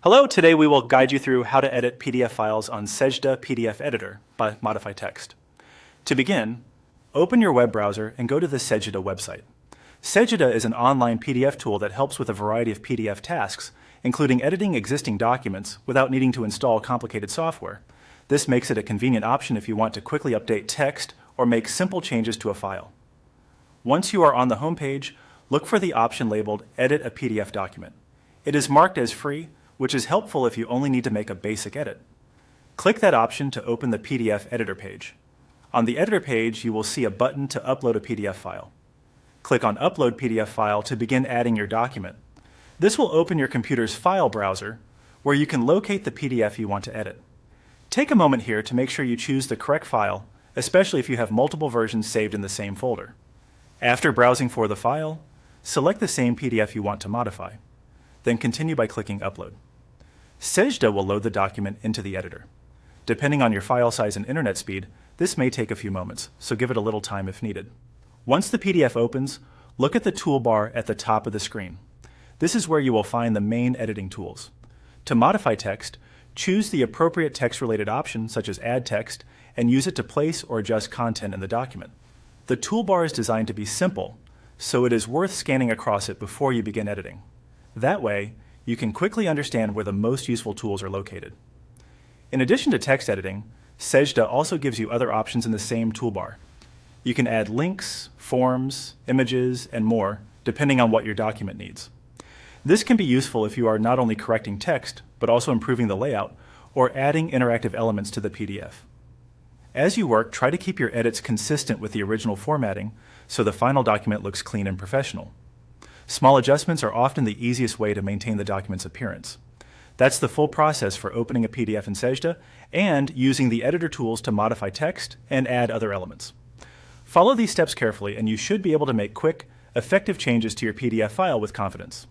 Hello, today we will guide you through how to edit PDF files on Sejda PDF Editor by Modify Text. To begin, open your web browser and go to the Sejda website. Sejda is an online PDF tool that helps with a variety of PDF tasks, including editing existing documents without needing to install complicated software. This makes it a convenient option if you want to quickly update text or make simple changes to a file. Once you are on the home page, look for the option labeled Edit a PDF Document. It is marked as free, which is helpful if you only need to make a basic edit. Click that option to open the PDF Editor page. On the Editor page, you will see a button to upload a PDF file. Click on Upload PDF File to begin adding your document. This will open your computer's file browser, where you can locate the PDF you want to edit. Take a moment here to make sure you choose the correct file, especially if you have multiple versions saved in the same folder. After browsing for the file, select the same PDF you want to modify. Then continue by clicking Upload. Sejda will load the document into the editor. Depending on your file size and internet speed, this may take a few moments, so give it a little time if needed. Once the PDF opens, look at the toolbar at the top of the screen. This is where you will find the main editing tools. To modify text, choose the appropriate text-related option, such as Add Text, and use it to place or adjust content in the document. The toolbar is designed to be simple, so it is worth scanning across it before you begin editing. That way, you can quickly understand where the most useful tools are located. In addition to text editing, Sejda also gives you other options in the same toolbar. You can add links, forms, images, and more, depending on what your document needs. This can be useful if you are not only correcting text, but also improving the layout or adding interactive elements to the PDF. As you work, try to keep your edits consistent with the original formatting so the final document looks clean and professional. Small adjustments are often the easiest way to maintain the document's appearance. That's the full process for opening a PDF in Sejda and using the editor tools to modify text and add other elements. Follow these steps carefully and you should be able to make quick, effective changes to your PDF file with confidence.